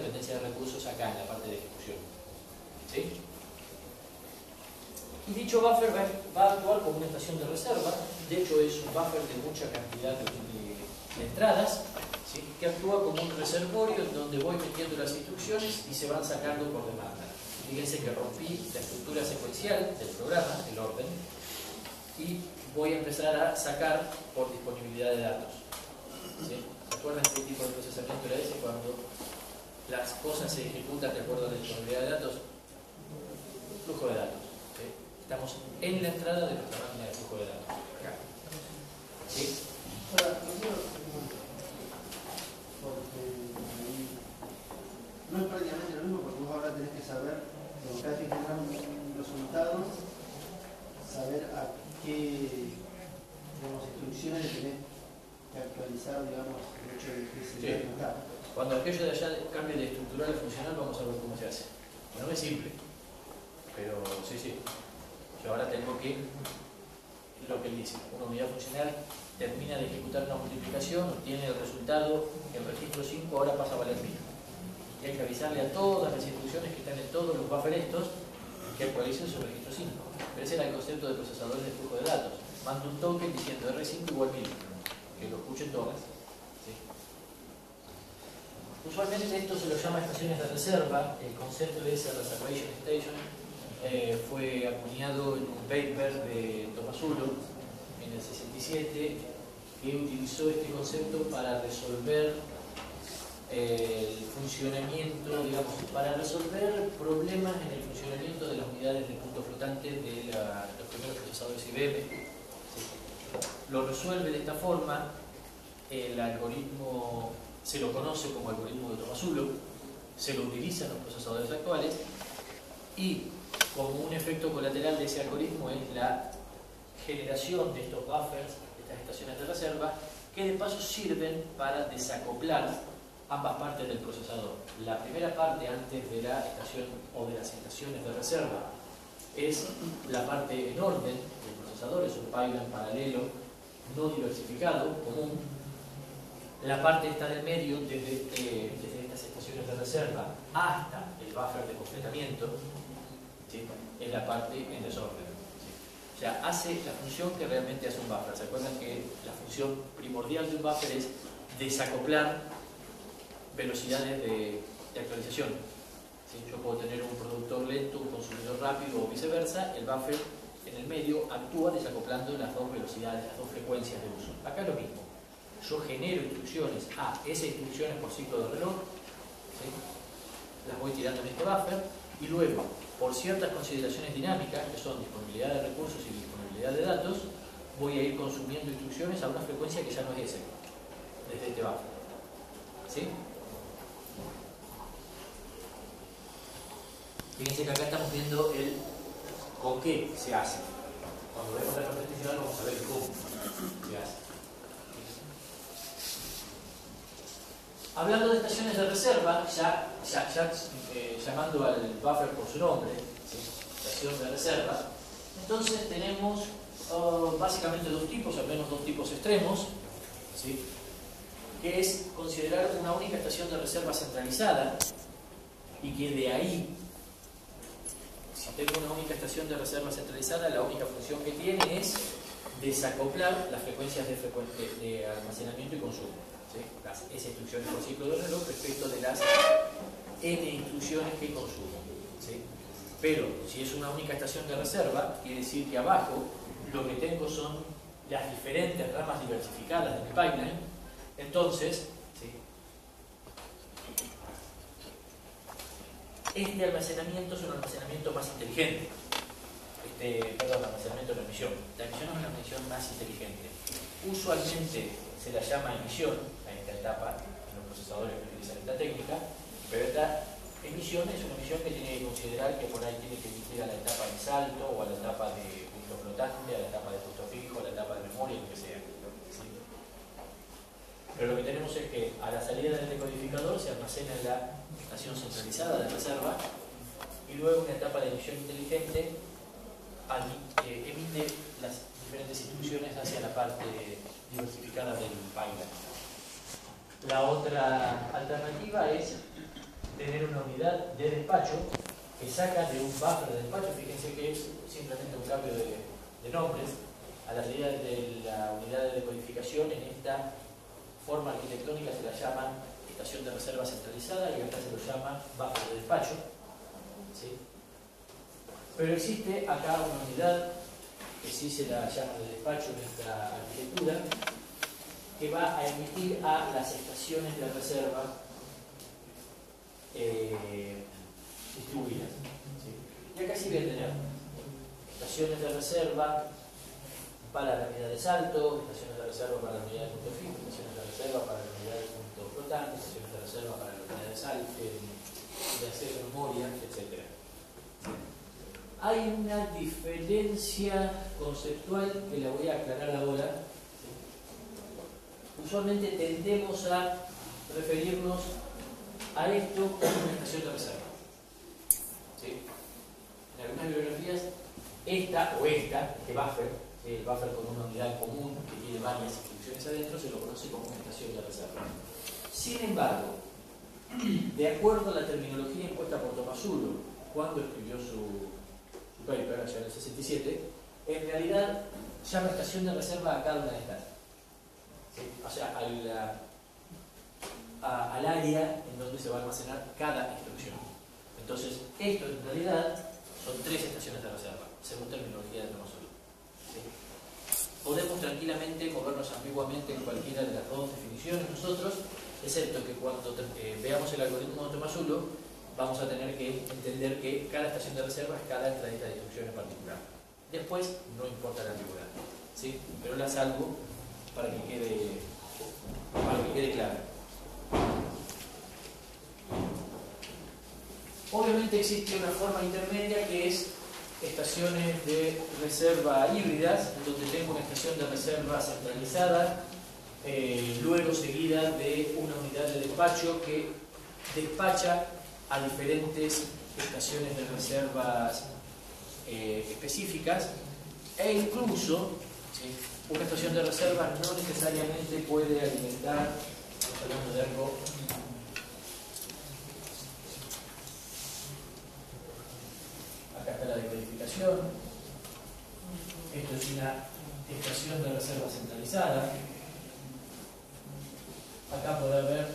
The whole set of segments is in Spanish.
dependencia de recursos acá en la parte de ejecución. ¿Sí? Y dicho buffer va a actuar como una estación de reserva. De hecho, es un buffer de mucha cantidad de entradas, ¿sí? Que actúa como un reservorio en donde voy metiendo las instrucciones y se van sacando por demanda. Fíjense que rompí la estructura secuencial del programa, el orden, y voy a empezar a sacar por disponibilidad de datos. ¿Sí? ¿Se acuerdan qué tipo de procesamiento era ese cuando las cosas se ejecutan de acuerdo a la disponibilidad de datos? Flujo de datos. ¿Sí? Estamos en la entrada de nuestra máquina de flujo de datos. Acá. ¿Sí? Ahora, porque no es prácticamente lo mismo, porque vos ahora tenés que saber, cuando cada vez que generar un resultado, saber a qué, digamos, instrucciones le tenés que actualizar, digamos, el hecho de que se debe notar. Cuando aquello de allá cambie de estructural a funcional, vamos a ver cómo se hace. No es simple, pero sí. Yo ahora tengo que, lo que él dice, una unidad funcional termina de ejecutar una multiplicación, obtiene el resultado, el registro 5 ahora pasa a valer 1000. Y hay que avisarle a todas las instrucciones que están en todos los buffers estos que actualicen su registro 5. Pero ese era el concepto de procesadores de flujo de datos. Mando un token diciendo R5 igual 1000, que lo escuchen todas. ¿Sí? Usualmente esto se lo llama estaciones de reserva. El concepto de esa reservation station fue acuñado en un paper de Tomasulo en el 67, que utilizó este concepto para resolver el funcionamiento, digamos, para resolver problemas en el funcionamiento de las unidades de punto flotante de los primeros procesadores IBM. ¿Sí? Lo resuelve de esta forma. El algoritmo se lo conoce como algoritmo de Tomasulo, se lo utiliza en los procesadores actuales, y como un efecto colateral de ese algoritmo es la generación de estos buffers, de estas estaciones de reserva, que de paso sirven para desacoplar ambas partes del procesador. La primera parte, antes de la estación o de las estaciones de reserva, es la parte en orden del procesador, es un pipeline paralelo no diversificado, común. La parte está del medio, desde estas estaciones de reserva hasta el buffer de completamiento, ¿sí? Es la parte en desorden. ¿Sí? O sea, hace la función que realmente hace un buffer. ¿Se acuerdan que la función primordial de un buffer es desacoplar velocidades de actualización? ¿Sí? Yo puedo tener un productor lento, un consumidor rápido o viceversa. El buffer en el medio actúa desacoplando las dos velocidades, las dos frecuencias de uso. Acá lo mismo. Yo genero instrucciones esas instrucciones por ciclo de reloj, ¿sí? Las voy tirando en este buffer, y luego, por ciertas consideraciones dinámicas, que son disponibilidad de recursos y disponibilidad de datos, voy a ir consumiendo instrucciones a una frecuencia que ya no es ese, desde este buffer. ¿Sí? Fíjense que acá estamos viendo el con qué se hace. Cuando vemos la competición vamos a ver cómo se hace. Hablando de estaciones de reserva, llamando al buffer por su nombre, ¿sí? Estación de reserva, entonces tenemos básicamente dos tipos, al menos dos tipos extremos, ¿sí? Que es considerar una única estación de reserva centralizada, y que de ahí, si tengo una única estación de reserva centralizada, la única función que tiene es desacoplar las frecuencias de almacenamiento y consumo. ¿Sí? Las S instrucciones por ciclo de reloj respecto de las N instrucciones que consumo. ¿Sí? Pero si es una única estación de reserva, quiere decir que abajo lo que tengo son las diferentes ramas diversificadas de mi pipeline. Entonces, ¿sí? Este almacenamiento es un almacenamiento más inteligente. Almacenamiento de la emisión. La emisión es una emisión más inteligente. Usualmente se la llama emisión a esta etapa en los procesadores que utilizan esta técnica, pero esta emisión es una emisión que tiene que considerar que por ahí tiene que emitir a la etapa de salto, o a la etapa de punto flotante, a la etapa de punto fijo, a la etapa de memoria, lo que sea. ¿Sí? Pero lo que tenemos es que a la salida del decodificador se almacena en la estación centralizada de reserva, y luego una etapa de emisión inteligente emite las diferentes instrucciones hacia la parte diversificada del pipeline. La otra alternativa es unidad de despacho que saca de un buffer de despacho. Fíjense que es simplemente un cambio de nombres a la salida de la unidad de decodificación. En esta forma arquitectónica se la llama estación de reserva centralizada y acá se lo llama buffer de despacho, ¿sí? Pero existe acá una unidad que sí se la llama de despacho en esta arquitectura, que va a emitir a las estaciones de reserva distribuidas, ¿sí? Y acá sí voy a tener estaciones de reserva para la unidad de salto, estaciones de reserva para la unidad de punto fijo, estaciones de reserva para la unidad de punto flotante, estaciones de reserva para la unidad de salto, de acceso a memoria, etc. Hay una diferencia conceptual que la voy a aclarar ahora. Usualmente tendemos a referirnos a esto como una estación de reserva, ¿sí? En algunas bibliografías, esta, este buffer, el buffer con una unidad común que tiene varias instrucciones adentro, se lo conoce como una estación de reserva. Sin embargo, de acuerdo a la terminología impuesta por Tomasulo cuando escribió su paper, allá en el 67, en realidad llama estación de reserva a cada una de estas, ¿sí? O sea, al área en donde se va a almacenar cada instrucción. Entonces, esto en realidad son 3 estaciones de reserva, según terminología de Tomasulo, ¿sí? Podemos tranquilamente movernos ambiguamente en cualquiera de las dos definiciones nosotros, excepto que cuando veamos el algoritmo de Tomasulo vamos a tener que entender que cada estación de reserva es cada entradita de instrucción en particular. Después no importa la ambigüedad, ¿sí? Pero la salvo para que quede claro. Obviamente existe una forma intermedia que es estaciones de reserva híbridas, en donde tengo una estación de reserva centralizada, luego seguida de una unidad de despacho que despacha a diferentes estaciones de reservas específicas, e incluso, ¿sí?, una estación de reserva no necesariamente puede alimentar, estamos hablando de algo, acá está la decodificación, esto es una estación de reserva centralizada, acá puede haber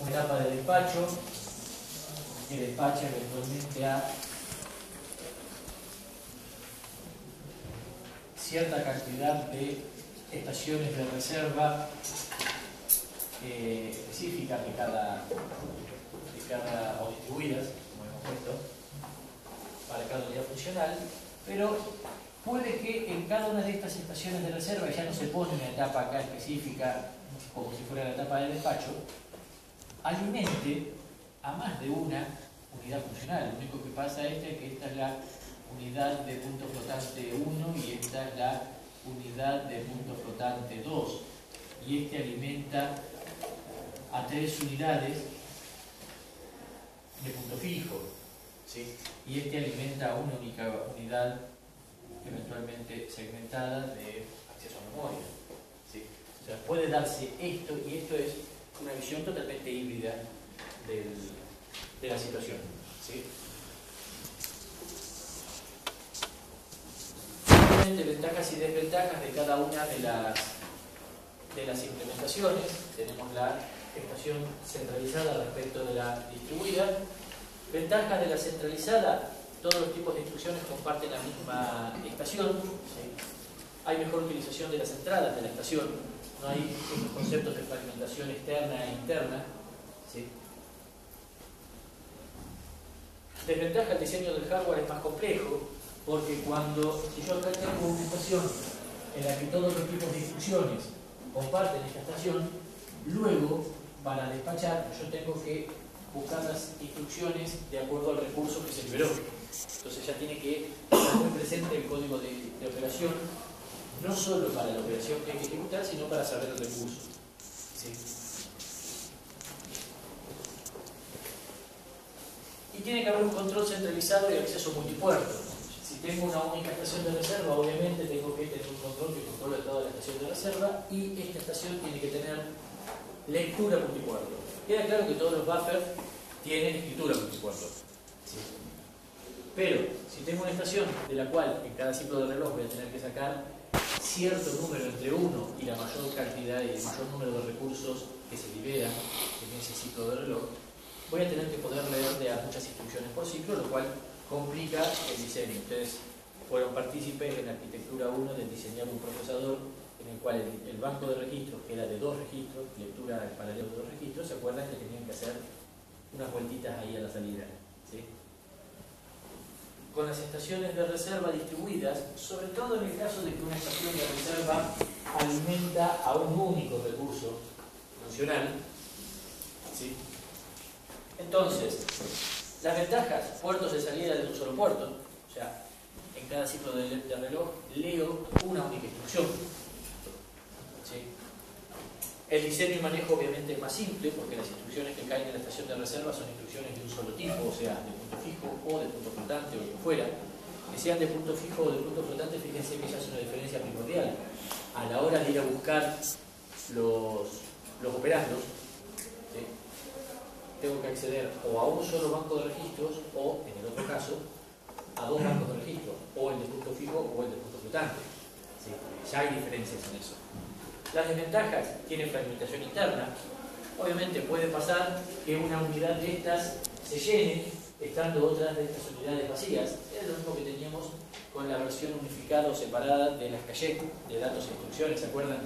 una etapa de despacho que despacha eventualmente a cierta cantidad de estaciones de reserva específicas de cada o distribuidas, como hemos puesto, para cada unidad funcional, pero puede que en cada una de estas estaciones de reserva ya no se pone una etapa acá específica como si fuera la etapa de despacho, alimente a más de una unidad funcional. Lo único que pasa es que esta es la unidad de punto flotante 1 y esta es la unidad de punto flotante 2. Y este alimenta a 3 unidades de punto fijo, ¿sí? Y este alimenta a una única unidad eventualmente segmentada de acceso a memoria, ¿sí? O sea, puede darse esto, y esto es una visión totalmente híbrida de la situación, ¿sí? Ventajas y desventajas de cada una de las implementaciones. Tenemos la estación centralizada respecto de la distribuida. Ventajas de la centralizada: todos los tipos de instrucciones comparten la misma estación, ¿sí? Hay mejor utilización de las entradas de la estación, no hay estos conceptos de fragmentación externa e interna, ¿sí? Desventaja: el diseño del hardware es más complejo, porque si yo acá tengo una estación en la que todos los tipos de instrucciones comparten esta estación, luego para despachar yo tengo que buscar las instrucciones de acuerdo al recurso que se liberó. Entonces ya tiene que estar muy presente el código de operación, no solo para la operación que hay que ejecutar, sino para saber el recurso, ¿sí? Y tiene que haber un control centralizado y acceso multipuerto. Si tengo una única estación de reserva, obviamente tengo que tener un control que controle toda la estación de reserva, y esta estación tiene que tener lectura multipuerto. Queda claro que todos los buffers tienen escritura multipuerto. ¿Sí? Pero, si tengo una estación de la cual en cada ciclo de reloj voy a tener que sacar cierto número entre 1 y la mayor cantidad y el mayor número de recursos que se liberan en ese ciclo de reloj, voy a tener que poder leer de a muchas instrucciones por ciclo, lo cual complica el diseño. Ustedes fueron partícipes en la arquitectura 1 de diseñar un procesador en el cual el banco de registros, que era de 2 registros, lectura en paralelo de 2 registros, se acuerdan que tenían que hacer unas vueltitas ahí a la salida. ¿Sí? Con las estaciones de reserva distribuidas, sobre todo en el caso de que una estación de reserva alimenta a un único recurso funcional, ¿sí? Entonces, las ventajas, puertos de salida de un solo puerto, o sea, en cada ciclo de reloj leo una única instrucción. ¿Sí? El diseño y manejo obviamente es más simple porque las instrucciones que caen en la estación de reserva son instrucciones de un solo tipo, o sea, de punto fijo o de punto flotante o lo que fuera. Que sean de punto fijo o de punto flotante, fíjense que ya es una diferencia primordial. A la hora de ir a buscar los operandos, ¿sí? Tengo que acceder o a un solo banco de registros o, en el otro caso, a 2 bancos de registros, o el de punto fijo o el de punto flotante. ¿Sí? Ya hay diferencias en eso. Las desventajas, tienen fragmentación interna. Obviamente puede pasar que una unidad de estas se llene, estando otras de estas unidades vacías. Es lo mismo que teníamos con la versión unificada o separada de las cachetes de datos e instrucciones, ¿se acuerdan?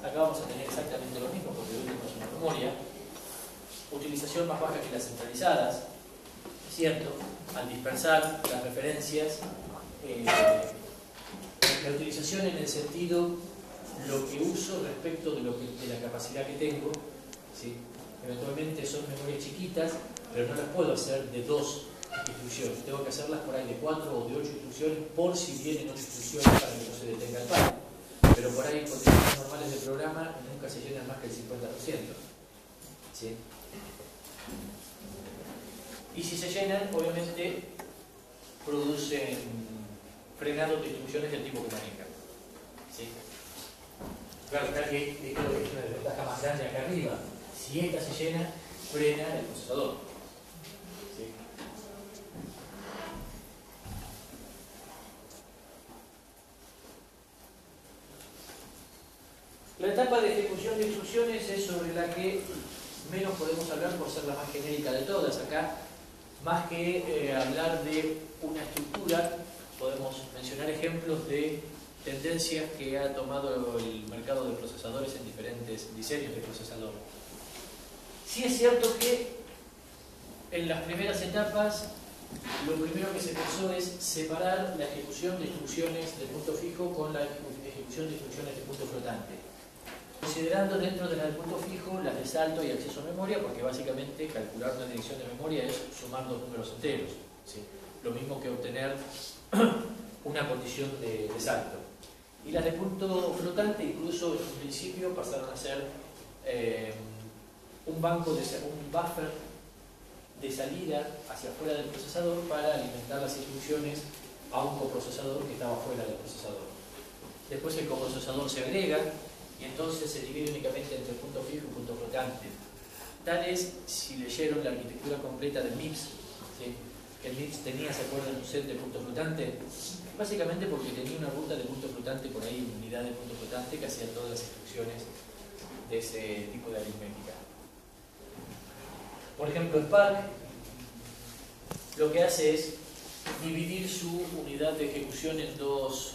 Acá vamos a tener exactamente lo mismo, porque lo último es una memoria. Utilización más baja que las centralizadas, ¿cierto? Al dispersar las referencias, la utilización en el sentido lo que uso respecto de la capacidad que tengo, ¿sí? Eventualmente son memorias chiquitas, pero no las puedo hacer de 2 instrucciones, tengo que hacerlas por ahí de 4 o de 8 instrucciones por si vienen 8 instrucciones para que no se detenga el par. Pero por ahí, en condiciones normales del programa, nunca se llenan más que el 50%. ¿Sí? Y si se llenan, obviamente producen frenados de instrucciones del tipo que manejan. ¿Sí? Claro, acá que es una desventaja más grande acá arriba. Si esta se llena, frena el procesador. ¿Sí? La etapa de ejecución de instrucciones es sobre la que menos podemos hablar por ser la más genérica de todas. Acá, más que hablar de una estructura, podemos mencionar ejemplos de tendencias que ha tomado el mercado de procesadores en diferentes diseños de procesador. Sí es cierto que en las primeras etapas lo primero que se pensó es separar la ejecución de instrucciones de punto fijo con la ejecución de instrucciones de punto flotante, considerando dentro de la de punto fijo las de salto y acceso a memoria, porque básicamente calcular una dirección de memoria es sumar 2 números enteros, ¿sí? Lo mismo que obtener una condición de salto. Y las de punto flotante, incluso en un principio, pasaron a ser un buffer de salida hacia afuera del procesador para alimentar las instrucciones a un coprocesador que estaba fuera del procesador. Después el coprocesador se agrega y entonces se divide únicamente entre punto fijo y punto flotante. Tal es, si leyeron la arquitectura completa del MIPS, ¿sí? Que el MIPS tenía, ¿se acuerdan? Un set de punto flotante, básicamente porque tenía una ruta de punto flotante por ahí, una unidad de punto flotante que hacía todas las instrucciones de ese tipo de aritmética. Por ejemplo, Spark lo que hace es dividir su unidad de ejecución en 2,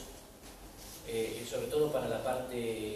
sobre todo para la parte